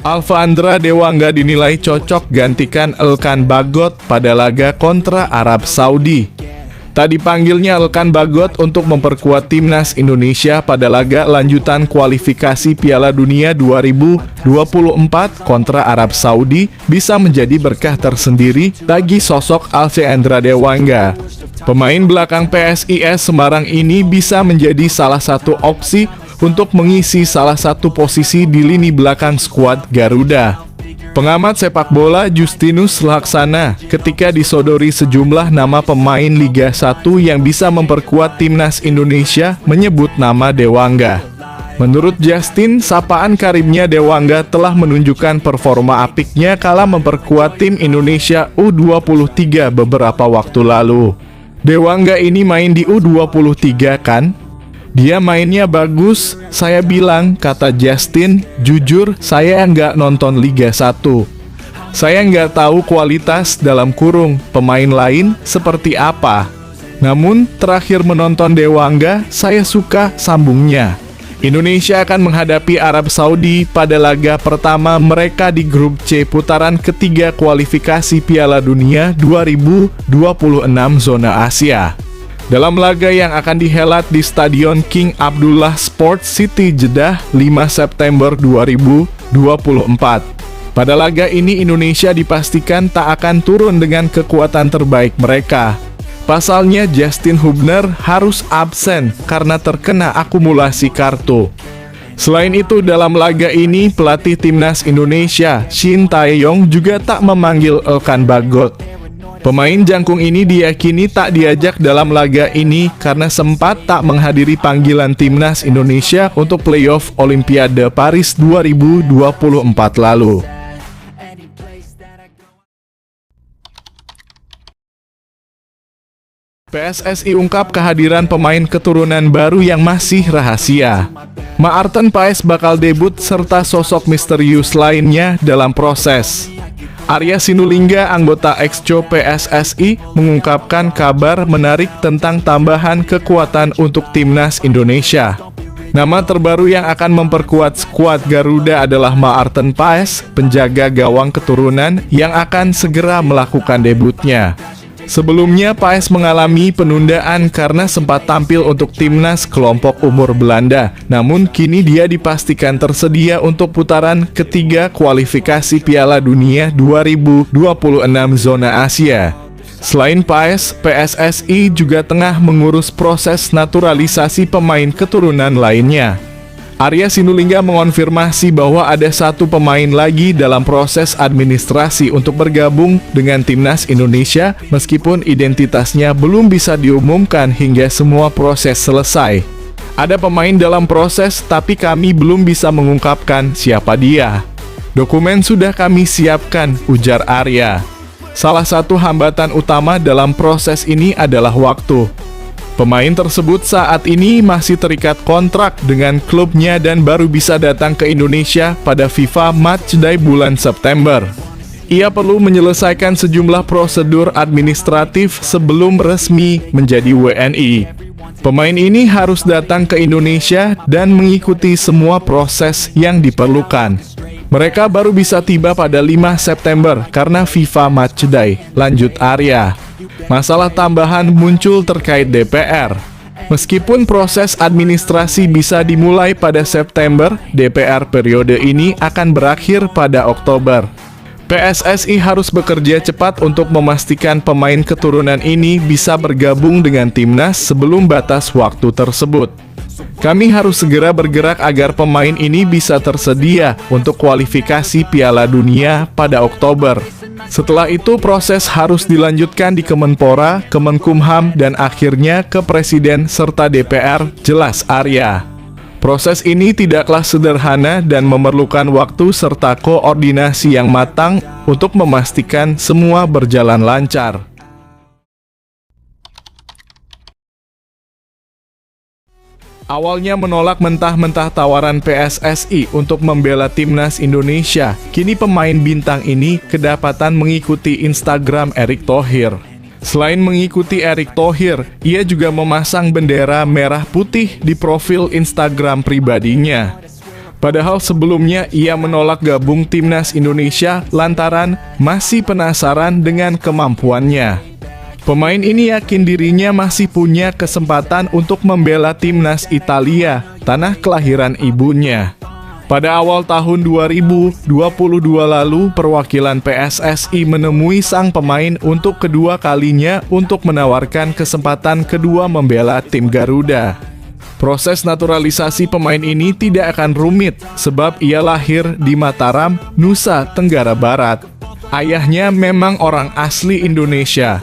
Alfandra Dewangga dinilai cocok gantikan Elkan Bagot pada laga kontra Arab Saudi. Tak dipanggilnya Elkan Bagot untuk memperkuat timnas Indonesia pada laga lanjutan kualifikasi Piala Dunia 2024 kontra Arab Saudi bisa menjadi berkah tersendiri bagi sosok Alfandra Dewangga. Pemain belakang PSIS Semarang ini bisa menjadi salah satu opsi untuk mengisi salah satu posisi di lini belakang skuad Garuda. Pengamat sepak bola Justinus Laksana ketika disodori sejumlah nama pemain Liga 1 yang bisa memperkuat timnas Indonesia menyebut nama Dewangga. Menurut Justin, sapaan karibnya Dewangga telah menunjukkan performa apiknya kala memperkuat tim Indonesia U23 beberapa waktu lalu. Dewangga ini main di U23 kan? Dia mainnya bagus, saya bilang, kata Justin. Jujur, saya nggak nonton Liga 1. Saya nggak tahu kualitas dalam kurung pemain lain seperti apa. Namun, terakhir menonton Dewangga, saya suka sambungnya. Indonesia akan menghadapi Arab Saudi pada laga pertama mereka di grup C putaran ketiga kualifikasi Piala Dunia 2026 zona Asia. Dalam laga yang akan dihelat di Stadion King Abdullah Sports City Jeddah 5 September 2024. Pada laga ini Indonesia dipastikan tak akan turun dengan kekuatan terbaik mereka. Pasalnya Justin Hubner harus absen karena terkena akumulasi kartu. Selain itu dalam laga ini pelatih timnas Indonesia Shin Tae-yong juga tak memanggil Elkan Bagot. Pemain jangkung ini diyakini tak diajak dalam laga ini karena sempat tak menghadiri panggilan timnas Indonesia untuk playoff Olimpiade Paris 2024 lalu. PSSI ungkap kehadiran pemain keturunan baru yang masih rahasia. Maarten Paes bakal debut serta sosok misterius lainnya dalam proses. Arya Sinulinga, anggota Exco PSSI, mengungkapkan kabar menarik tentang tambahan kekuatan untuk timnas Indonesia. Nama terbaru yang akan memperkuat skuad Garuda adalah Maarten Paes, penjaga gawang keturunan yang akan segera melakukan debutnya. Sebelumnya, Paes mengalami penundaan karena sempat tampil untuk timnas kelompok umur Belanda. Namun, kini dia dipastikan tersedia untuk putaran ketiga kualifikasi Piala Dunia 2026 zona Asia. Selain Paes, PSSI juga tengah mengurus proses naturalisasi pemain keturunan lainnya. Arya Sinulinga mengonfirmasi bahwa ada satu pemain lagi dalam proses administrasi untuk bergabung dengan timnas Indonesia meskipun identitasnya belum bisa diumumkan hingga semua proses selesai. Ada pemain dalam proses tapi kami belum bisa mengungkapkan siapa dia. Dokumen sudah kami siapkan, ujar Arya. Salah satu hambatan utama dalam proses ini adalah waktu. Pemain tersebut saat ini masih terikat kontrak dengan klubnya dan baru bisa datang ke Indonesia pada FIFA Matchday bulan September. Ia perlu menyelesaikan sejumlah prosedur administratif sebelum resmi menjadi WNI. Pemain ini harus datang ke Indonesia dan mengikuti semua proses yang diperlukan. Mereka baru bisa tiba pada 5 September karena FIFA Matchday, lanjut Arya. Masalah tambahan muncul terkait DPR. Meskipun proses administrasi bisa dimulai pada September, DPR periode ini akan berakhir pada Oktober. PSSI harus bekerja cepat untuk memastikan pemain keturunan ini bisa bergabung dengan timnas sebelum batas waktu tersebut. Kami harus segera bergerak agar pemain ini bisa tersedia untuk kualifikasi Piala Dunia pada Oktober. Setelah itu proses harus dilanjutkan di Kemenpora, Kemenkumham, dan akhirnya ke Presiden serta DPR, jelas Arya. Proses ini tidaklah sederhana dan memerlukan waktu serta koordinasi yang matang untuk memastikan semua berjalan lancar. Awalnya menolak mentah-mentah tawaran PSSI untuk membela timnas Indonesia, kini pemain bintang ini kedapatan mengikuti Instagram Erick Thohir. Selain mengikuti Erick Thohir, ia juga memasang bendera merah putih di profil Instagram pribadinya. Padahal sebelumnya ia menolak gabung timnas Indonesia lantaran masih penasaran dengan kemampuannya. Pemain ini yakin dirinya masih punya kesempatan untuk membela timnas Italia, tanah kelahiran ibunya. Pada awal tahun 2022 lalu, perwakilan PSSI menemui sang pemain untuk kedua kalinya untuk menawarkan kesempatan kedua membela tim Garuda. Proses naturalisasi pemain ini tidak akan rumit sebab ia lahir di Mataram, Nusa Tenggara Barat. Ayahnya memang orang asli Indonesia.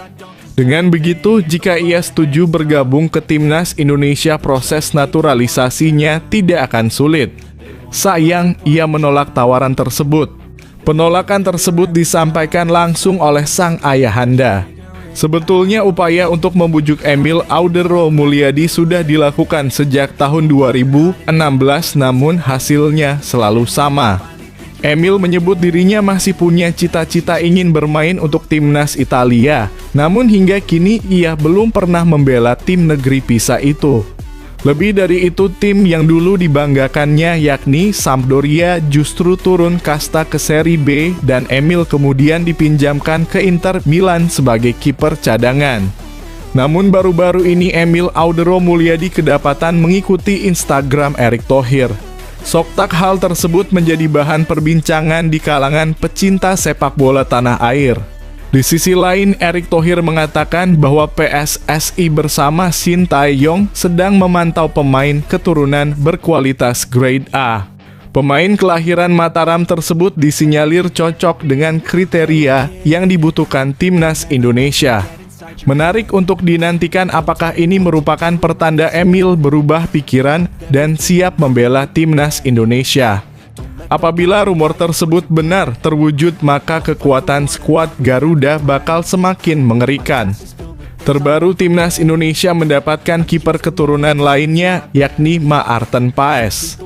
Dengan begitu, jika ia setuju bergabung ke timnas Indonesia, proses naturalisasinya tidak akan sulit. Sayang, ia menolak tawaran tersebut. Penolakan tersebut disampaikan langsung oleh sang ayahanda. Sebetulnya upaya untuk membujuk Emil Audero Mulyadi sudah dilakukan sejak tahun 2016, namun hasilnya selalu sama. Emil menyebut dirinya masih punya cita-cita ingin bermain untuk timnas Italia, namun hingga kini ia belum pernah membela tim negeri Pisa itu. Lebih dari itu, tim yang dulu dibanggakannya yakni Sampdoria justru turun kasta ke Serie B dan Emil kemudian dipinjamkan ke Inter Milan sebagai kiper cadangan. Namun baru-baru ini Emil Audero Mulyadi kedapatan mengikuti Instagram Erick Thohir. Sontak hal tersebut menjadi bahan perbincangan di kalangan pecinta sepak bola tanah air. Di sisi lain, Erick Thohir mengatakan bahwa PSSI bersama Shin Tae-yong sedang memantau pemain keturunan berkualitas grade A. Pemain kelahiran Mataram tersebut disinyalir cocok dengan kriteria yang dibutuhkan timnas Indonesia. Menarik untuk dinantikan apakah ini merupakan pertanda Emil berubah pikiran dan siap membela timnas Indonesia. Apabila rumor tersebut benar terwujud, maka kekuatan skuad Garuda bakal semakin mengerikan. Terbaru, timnas Indonesia mendapatkan kiper keturunan lainnya yakni Maarten Paes.